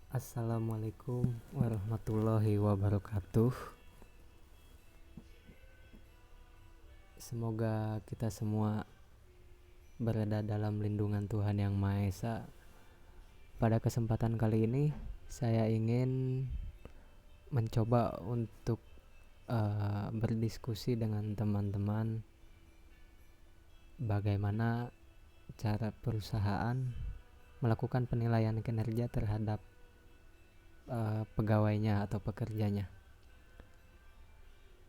Assalamualaikum warahmatullahi wabarakatuh. Semoga kita semua berada dalam lindungan Tuhan Yang Maha Esa. Pada kesempatan kali ini saya ingin mencoba untuk berdiskusi dengan teman-teman bagaimana cara perusahaan melakukan penilaian kinerja terhadap pegawainya atau pekerjanya.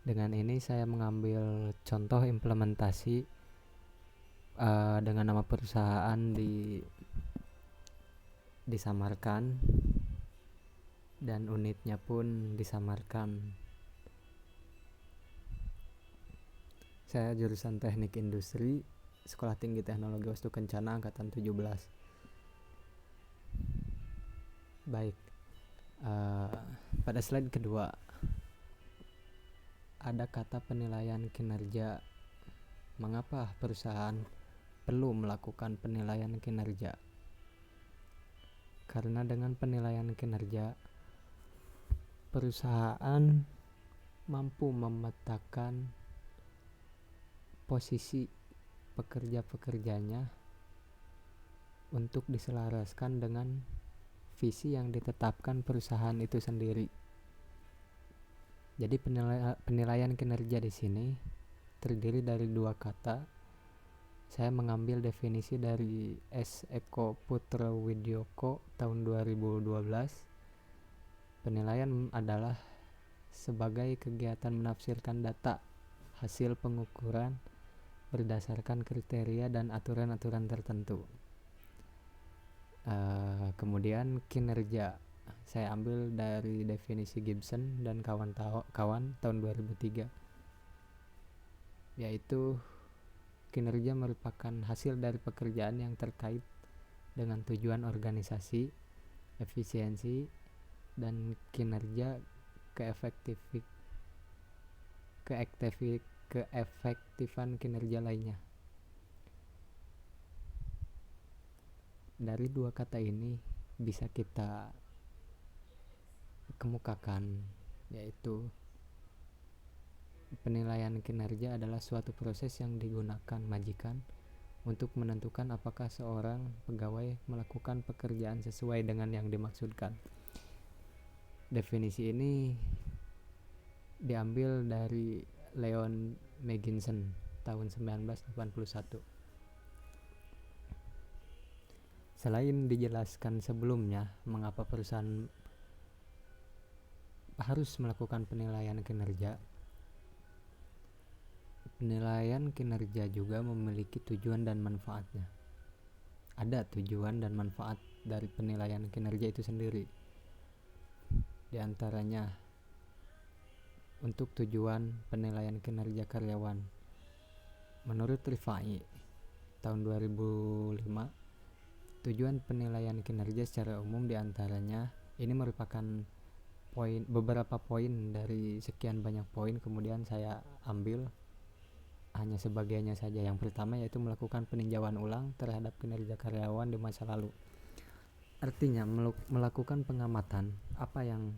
Dengan ini saya mengambil contoh implementasi dengan nama perusahaan disamarkan dan unitnya pun disamarkan. Saya jurusan Teknik Industri, Sekolah Tinggi Teknologi Wastu Kencana angkatan 17. Baik, pada slide kedua ada kata penilaian kinerja. Mengapa perusahaan perlu melakukan penilaian kinerja? Karena dengan penilaian kinerja, perusahaan mampu memetakan posisi pekerja-pekerjanya untuk diselaraskan dengan visi yang ditetapkan perusahaan itu sendiri. Jadi penilaian kinerja di sini terdiri dari dua kata. Saya mengambil definisi dari S. Eko Putra Widyoko tahun 2012. Penilaian adalah sebagai kegiatan menafsirkan data hasil pengukuran berdasarkan kriteria dan aturan-aturan tertentu. Kemudian kinerja saya ambil dari definisi Gibson dan kawan-kawan tahun 2003, yaitu kinerja merupakan hasil dari pekerjaan yang terkait dengan tujuan organisasi, efisiensi, dan kinerja keefektifan kinerja lainnya. Dari dua kata ini bisa kita kemukakan, yaitu penilaian kinerja adalah suatu proses yang digunakan majikan untuk menentukan apakah seorang pegawai melakukan pekerjaan sesuai dengan yang dimaksudkan. Definisi ini diambil dari Leon Megginson tahun 1981. Selain dijelaskan sebelumnya mengapa perusahaan harus melakukan penilaian kinerja, penilaian kinerja juga memiliki tujuan dan manfaatnya. Ada tujuan dan manfaat dari penilaian kinerja itu sendiri. Di antaranya untuk tujuan penilaian kinerja karyawan. Menurut Rifai tahun 2005, tujuan penilaian kinerja secara umum diantaranya ini merupakan beberapa poin dari sekian banyak poin, kemudian saya ambil hanya sebagiannya saja. Yang pertama yaitu melakukan peninjauan ulang terhadap kinerja karyawan di masa lalu. Artinya melakukan pengamatan apa yang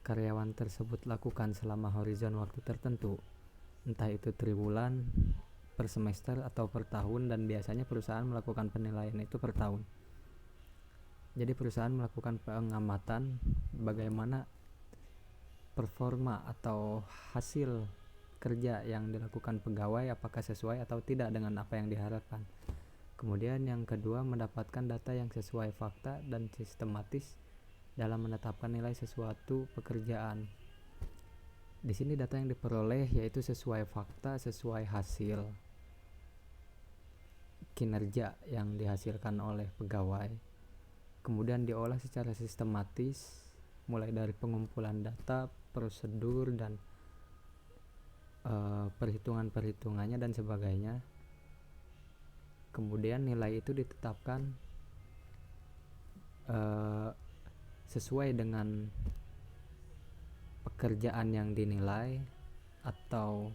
karyawan tersebut lakukan selama horizon waktu tertentu, entah itu triwulan, per semester, atau per tahun, dan biasanya perusahaan melakukan penilaian itu per tahun. Jadi perusahaan melakukan pengamatan bagaimana performa atau hasil kerja yang dilakukan pegawai, apakah sesuai atau tidak dengan apa yang diharapkan. Kemudian yang kedua, mendapatkan data yang sesuai fakta dan sistematis dalam menetapkan nilai sesuatu pekerjaan. Di sini data yang diperoleh yaitu sesuai fakta, sesuai hasil kinerja yang dihasilkan oleh pegawai. Kemudian diolah secara sistematis mulai dari pengumpulan data, prosedur, dan perhitungan-perhitungannya dan sebagainya. Kemudian nilai itu ditetapkan sesuai dengan pekerjaan yang dinilai atau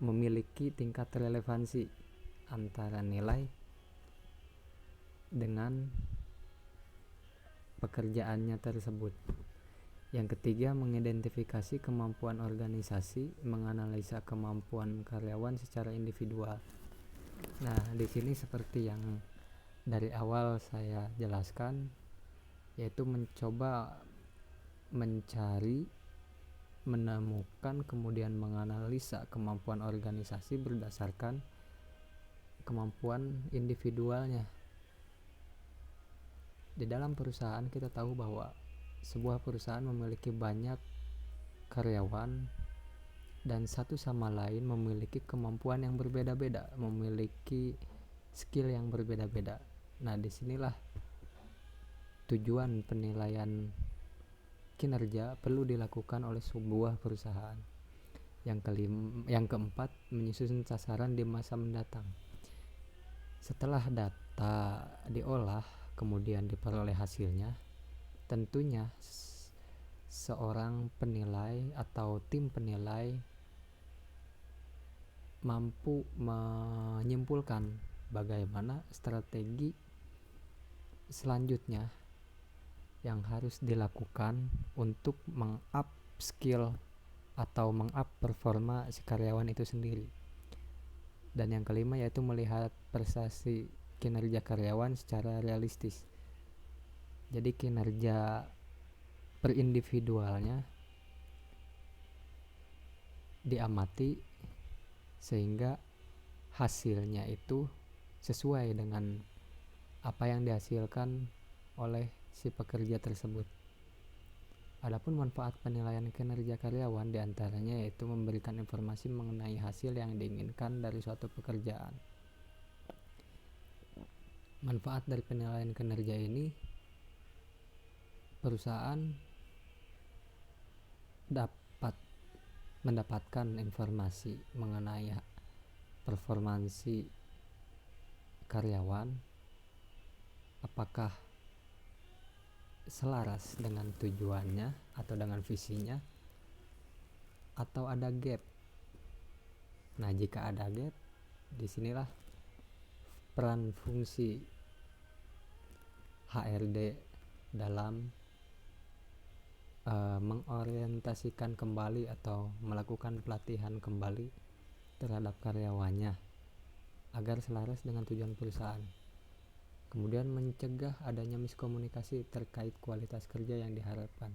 memiliki tingkat relevansi antara nilai dengan pekerjaannya tersebut. Yang ketiga, mengidentifikasi kemampuan organisasi, menganalisa kemampuan karyawan secara individual. Nah, di sini seperti yang dari awal saya jelaskan, yaitu mencoba mencari, menemukan, kemudian menganalisa kemampuan organisasi berdasarkan kemampuan individualnya. Di dalam perusahaan kita tahu bahwa sebuah perusahaan memiliki banyak karyawan dan satu sama lain memiliki kemampuan yang berbeda-beda, memiliki skill yang berbeda-beda. Nah, disinilah tujuan penilaian kinerja perlu dilakukan oleh sebuah perusahaan. Yang keempat, menyusun sasaran di masa mendatang. Setelah data diolah, kemudian diperoleh hasilnya, tentunya seorang penilai atau tim penilai mampu menyimpulkan bagaimana strategi selanjutnya yang harus dilakukan untuk meng-up skill atau meng-up performa si karyawan itu sendiri. Dan yang kelima yaitu melihat prestasi kinerja karyawan secara realistis. Jadi kinerja per individualnya diamati sehingga hasilnya itu sesuai dengan apa yang dihasilkan oleh si pekerja tersebut. Adapun manfaat penilaian kinerja karyawan diantaranya yaitu memberikan informasi mengenai hasil yang diinginkan dari suatu pekerjaan. Manfaat dari penilaian kinerja ini, perusahaan dapat mendapatkan informasi mengenai performansi karyawan, apakah selaras dengan tujuannya atau dengan visinya, atau ada gap. Nah, jika ada gap, disinilah peran fungsi HRD dalam mengorientasikan kembali atau melakukan pelatihan kembali terhadap karyawannya agar selaras dengan tujuan perusahaan. Kemudian mencegah adanya miskomunikasi terkait kualitas kerja yang diharapkan.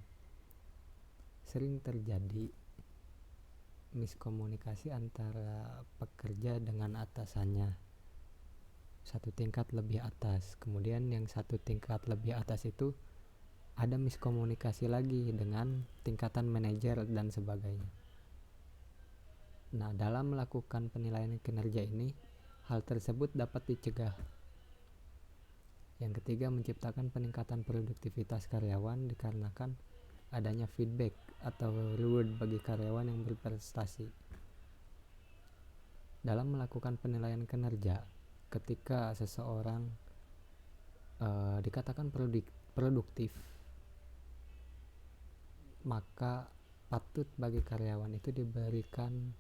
Sering terjadi miskomunikasi antara pekerja dengan atasannya, satu tingkat lebih atas. Kemudian yang satu tingkat lebih atas itu ada miskomunikasi lagi dengan tingkatan manajer dan sebagainya. Nah, dalam melakukan penilaian kinerja ini, hal tersebut dapat dicegah. Yang ketiga, menciptakan peningkatan produktivitas karyawan dikarenakan adanya feedback atau reward bagi karyawan yang berprestasi. Dalam melakukan penilaian kinerja, ketika seseorang dikatakan produktif, maka patut bagi karyawan itu diberikan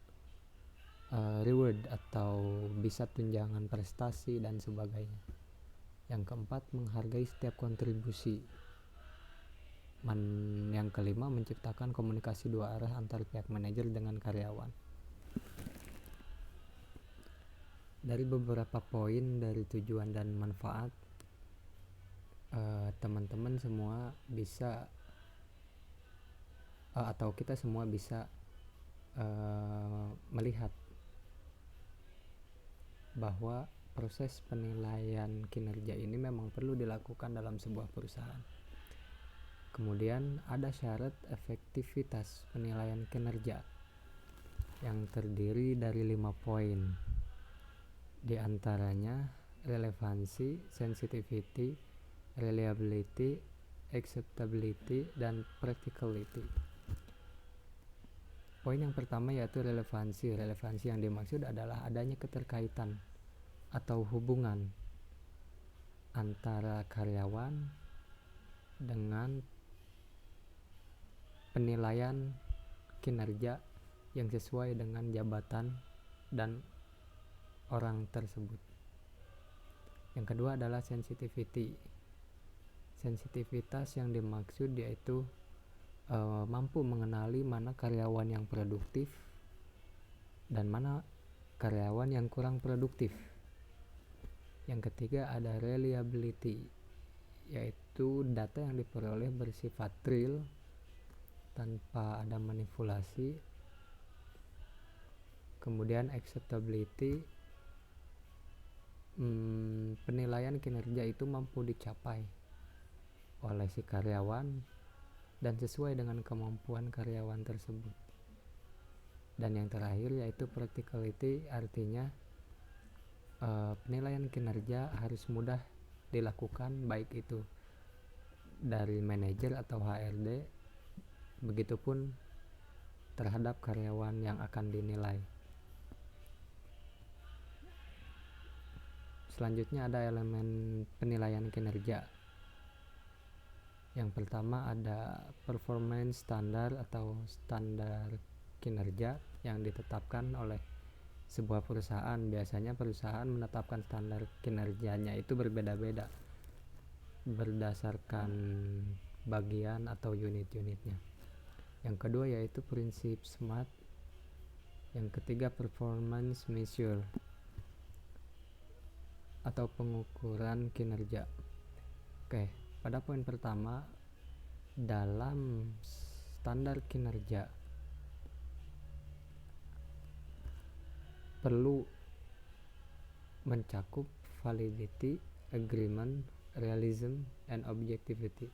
reward atau bisa tunjangan prestasi dan sebagainya. Yang keempat, menghargai setiap kontribusi. Yang kelima, menciptakan komunikasi dua arah antar pihak manajer dengan karyawan. Dari beberapa poin dari tujuan dan manfaat, teman-teman semua bisa atau kita semua bisa melihat bahwa proses penilaian kinerja ini memang perlu dilakukan dalam sebuah perusahaan. Kemudian ada syarat efektivitas penilaian kinerja yang terdiri dari 5 poin. Di antaranya relevansi, sensitivity, reliability, acceptability, dan practicality. Poin yang pertama yaitu relevansi. Relevansi yang dimaksud adalah adanya keterkaitan atau hubungan antara karyawan dengan penilaian kinerja yang sesuai dengan jabatan dan orang tersebut. Yang kedua adalah sensitivity. Sensitivitas yang dimaksud yaitu mampu mengenali mana karyawan yang produktif dan mana karyawan yang kurang produktif. Yang ketiga ada reliability, yaitu data yang diperoleh bersifat real tanpa ada manipulasi. Kemudian acceptability, penilaian kinerja itu mampu dicapai oleh si karyawan dan sesuai dengan kemampuan karyawan tersebut. Dan yang terakhir yaitu practicality, artinya penilaian kinerja harus mudah dilakukan, baik itu dari manajer atau HRD, begitupun terhadap karyawan yang akan dinilai. Selanjutnya ada elemen penilaian kinerja. Yang pertama ada performance standar atau standar kinerja yang ditetapkan oleh sebuah perusahaan. Biasanya perusahaan menetapkan standar kinerjanya itu berbeda-beda berdasarkan bagian atau unit-unitnya. Yang kedua yaitu prinsip SMART. Yang ketiga performance measure atau pengukuran kinerja. Oke, pada poin pertama, dalam standar kinerja perlu mencakup validity, agreement, realism, and objectivity.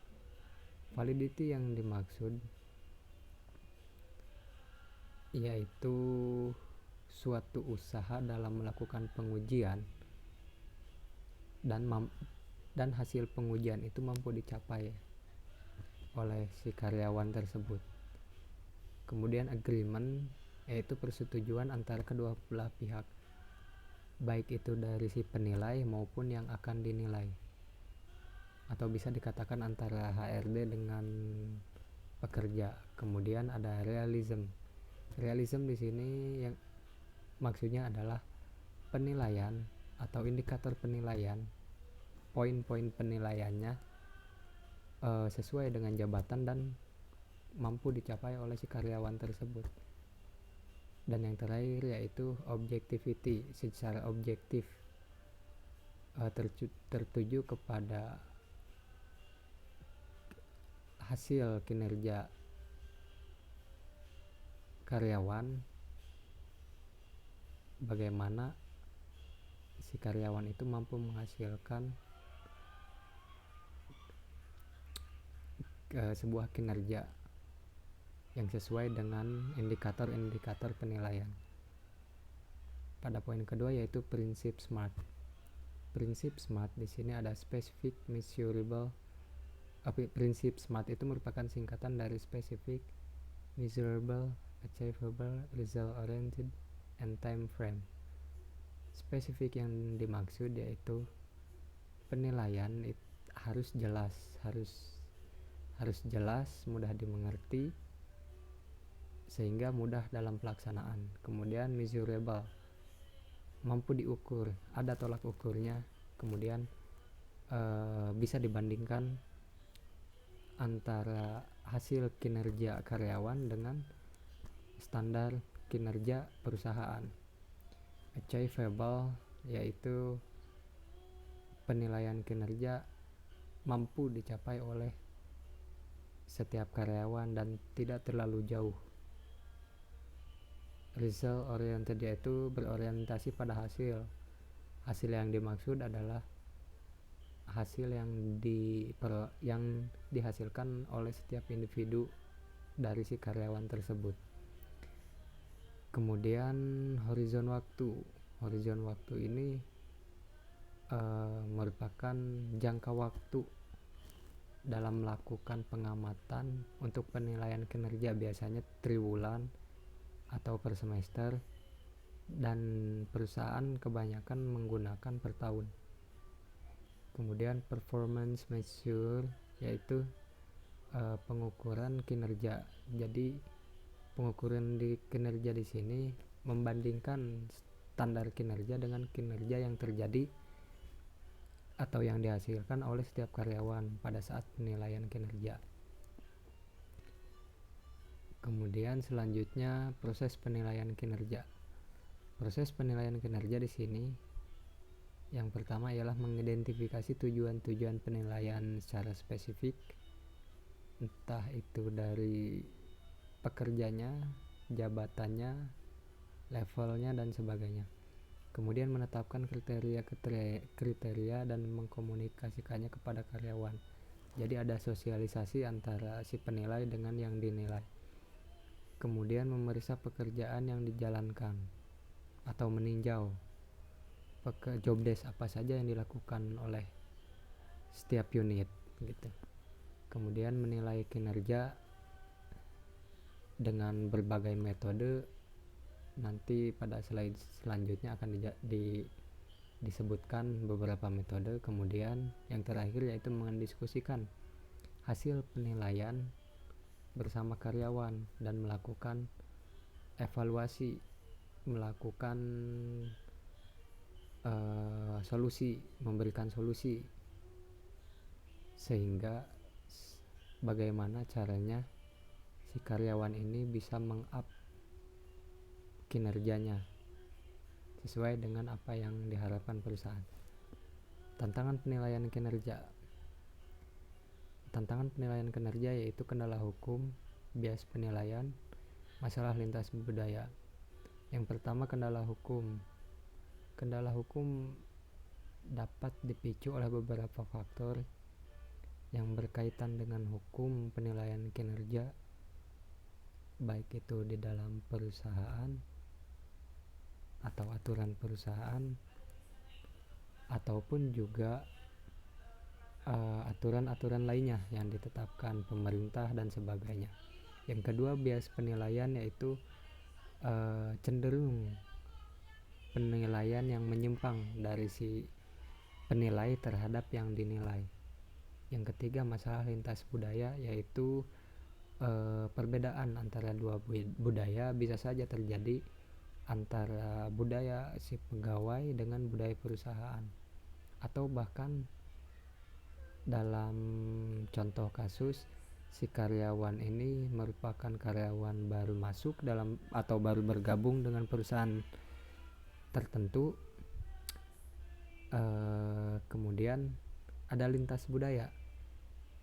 Validity yang dimaksud yaitu suatu usaha dalam melakukan pengujian dan hasil pengujian itu mampu dicapai oleh si karyawan tersebut. Kemudian agreement yaitu persetujuan antara kedua belah pihak, baik itu dari si penilai maupun yang akan dinilai, atau bisa dikatakan antara HRD dengan pekerja. Kemudian ada realism. Realism di sini yang maksudnya adalah penilaian atau indikator penilaian, poin-poin penilaiannya sesuai dengan jabatan dan mampu dicapai oleh si karyawan tersebut. Dan yang terakhir yaitu objectivity, secara objektif tertuju kepada hasil kinerja karyawan, bagaimana si karyawan itu mampu menghasilkan sebuah kinerja yang sesuai dengan indikator-indikator penilaian. Pada poin kedua yaitu prinsip SMART. Prinsip SMART di sini ada specific, measurable. Prinsip SMART itu merupakan singkatan dari specific, measurable, achievable, result oriented, and time frame. Spesifik yang dimaksud yaitu penilaian harus jelas, mudah dimengerti sehingga mudah dalam pelaksanaan. Kemudian measurable, mampu diukur, ada tolak ukurnya. Kemudian bisa dibandingkan antara hasil kinerja karyawan dengan standar kinerja perusahaan. Achievable yaitu penilaian kinerja mampu dicapai oleh setiap karyawan dan tidak terlalu jauh. Result oriented yaitu berorientasi pada hasil. Hasil yang dimaksud adalah hasil yang dihasilkan oleh setiap individu dari si karyawan tersebut. Kemudian horizon waktu ini merupakan jangka waktu dalam melakukan pengamatan untuk penilaian kinerja, biasanya triwulan atau per semester, dan perusahaan kebanyakan menggunakan per tahun. Kemudian performance measure yaitu pengukuran kinerja. Jadi pengukuran di kinerja di sini membandingkan standar kinerja dengan kinerja yang terjadi atau yang dihasilkan oleh setiap karyawan pada saat penilaian kinerja. Kemudian selanjutnya proses penilaian kinerja. Proses penilaian kinerja di sini yang pertama ialah mengidentifikasi tujuan-tujuan penilaian secara spesifik, entah itu dari pekerjanya, jabatannya, levelnya, dan sebagainya. Kemudian menetapkan kriteria dan mengkomunikasikannya kepada karyawan. Jadi ada sosialisasi antara si penilai dengan yang dinilai. Kemudian memeriksa pekerjaan yang dijalankan atau meninjau job desk apa saja yang dilakukan oleh setiap unit gitu. Kemudian menilai kinerja dengan berbagai metode. Nanti pada slide selanjutnya akan disebutkan beberapa metode. Kemudian yang terakhir yaitu mendiskusikan hasil penilaian bersama karyawan dan melakukan evaluasi, melakukan solusi, memberikan solusi, sehingga bagaimana caranya si karyawan ini bisa meng-up kinerjanya sesuai dengan apa yang diharapkan perusahaan. Tantangan penilaian kinerja. Tantangan penilaian kinerja yaitu kendala hukum, bias penilaian, masalah lintas budaya. Yang pertama, kendala hukum. Kendala hukum dapat dipicu oleh beberapa faktor yang berkaitan dengan hukum penilaian kinerja, baik itu di dalam perusahaan atau aturan perusahaan, ataupun juga aturan-aturan lainnya yang ditetapkan pemerintah dan sebagainya. Yang kedua, bias penilaian, yaitu cenderung penilaian yang menyimpang dari si penilai terhadap yang dinilai. Yang ketiga, masalah lintas budaya, yaitu perbedaan antara dua budaya bisa saja terjadi antara budaya si pegawai dengan budaya perusahaan, atau bahkan dalam contoh kasus si karyawan ini merupakan karyawan baru masuk dalam atau baru bergabung dengan perusahaan tertentu. Kemudian ada lintas budaya,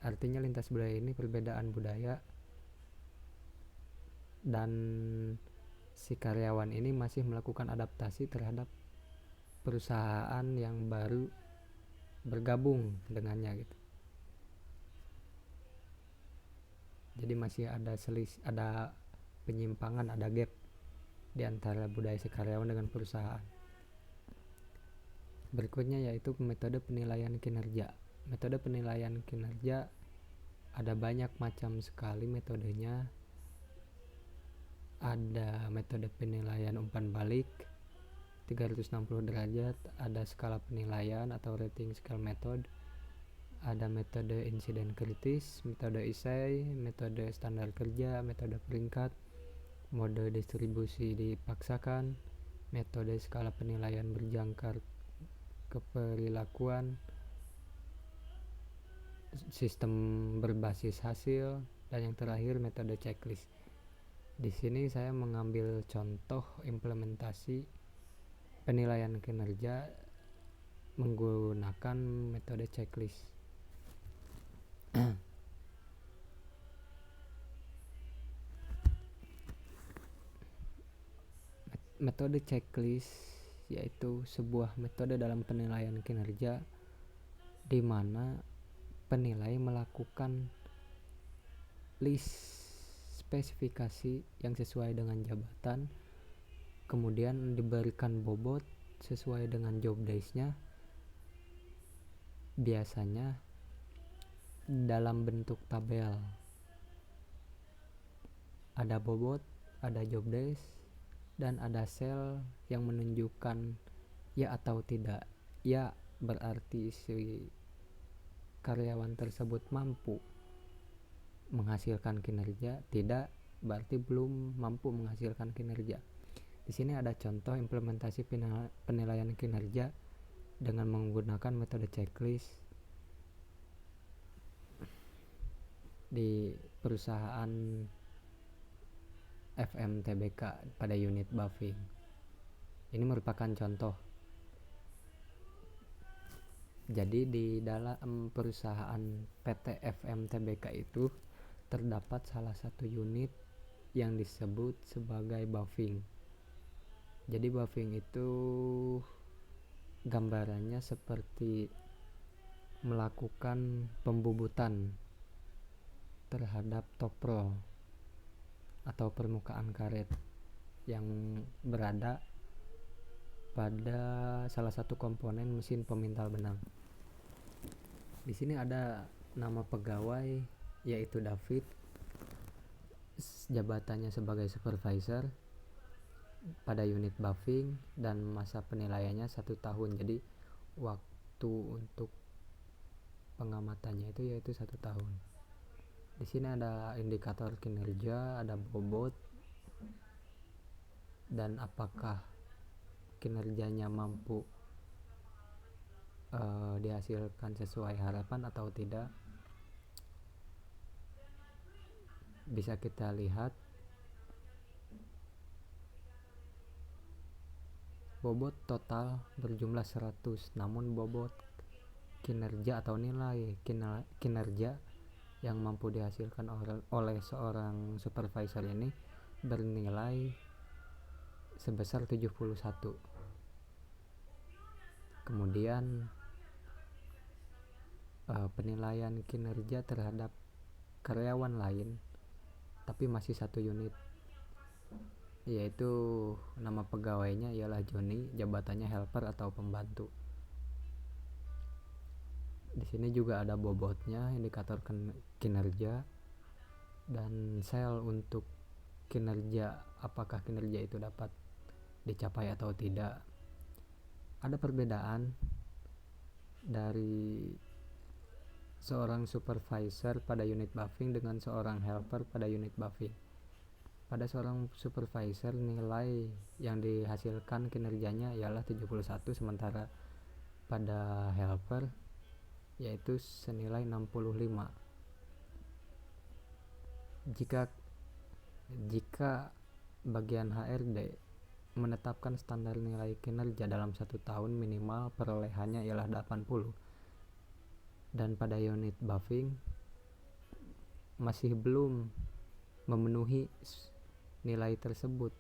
artinya lintas budaya ini perbedaan budaya dan si karyawan ini masih melakukan adaptasi terhadap perusahaan yang baru bergabung dengannya gitu. Jadi masih ada penyimpangan, ada gap di antara budaya si karyawan dengan perusahaan. Berikutnya yaitu metode penilaian kinerja. Metode penilaian kinerja ada banyak macam sekali metodenya. Ada metode penilaian umpan balik 360 derajat, ada skala penilaian atau rating scale method, ada metode insiden kritis, metode ISEI, metode standar kerja, metode peringkat, mode distribusi dipaksakan, metode skala penilaian berjangkar keperilakuan, sistem berbasis hasil, dan yang terakhir metode checklist. Di sini saya mengambil contoh implementasi penilaian kinerja menggunakan metode checklist. Metode checklist yaitu sebuah metode dalam penilaian kinerja di mana penilai melakukan list spesifikasi yang sesuai dengan jabatan, kemudian diberikan bobot sesuai dengan job desk-nya, biasanya dalam bentuk tabel. Ada bobot, ada job desk, dan ada sel yang menunjukkan ya atau tidak. Ya berarti si karyawan tersebut mampu menghasilkan kinerja, tidak berarti belum mampu menghasilkan kinerja. Di sini ada contoh implementasi penilaian kinerja dengan menggunakan metode checklist di perusahaan FMTBK pada unit buffing. Ini merupakan contoh. Jadi di dalam perusahaan PT FMTBK itu terdapat salah satu unit yang disebut sebagai buffing. Jadi buffing itu gambarannya seperti melakukan pembubutan terhadap toprol atau permukaan karet yang berada pada salah satu komponen mesin pemintal benang. Di sini ada nama pegawai yaitu David, jabatannya sebagai supervisor pada unit buffing dan masa penilaiannya 1 tahun. Jadi waktu untuk pengamatannya itu yaitu 1 tahun. Di sini ada indikator kinerja, ada bobot, dan apakah kinerjanya mampu dihasilkan sesuai harapan atau tidak. Bisa kita lihat bobot total berjumlah 100, namun bobot kinerja atau nilai kinerja yang mampu dihasilkan oleh seorang supervisor ini bernilai sebesar 71. Kemudian penilaian kinerja terhadap karyawan lain tapi masih satu unit, yaitu nama pegawainya ialah Joni, jabatannya helper atau pembantu. Di sini juga ada bobotnya, indikator kinerja, dan sel untuk kinerja, apakah kinerja itu dapat dicapai atau tidak. Ada perbedaan dari seorang supervisor pada unit buffing dengan seorang helper pada unit buffing. Pada seorang supervisor nilai yang dihasilkan kinerjanya ialah 71, sementara pada helper yaitu senilai 65. Jika bagian HRD menetapkan standar nilai kinerja dalam 1 tahun, minimal perolehannya ialah 80, dan pada unit buffing masih belum memenuhi nilai tersebut,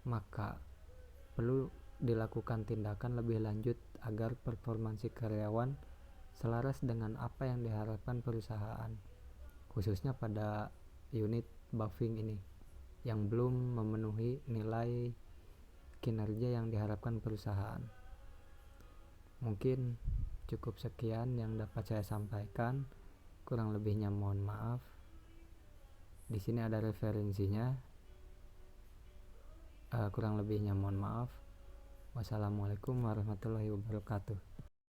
maka perlu dilakukan tindakan lebih lanjut agar performansi karyawan selaras dengan apa yang diharapkan perusahaan, khususnya pada unit buffing ini yang belum memenuhi nilai kinerja yang diharapkan perusahaan. Mungkin cukup sekian yang dapat saya sampaikan, kurang lebihnya mohon maaf. Di sini ada referensinya, kurang lebihnya mohon maaf. Wassalamualaikum warahmatullahi wabarakatuh.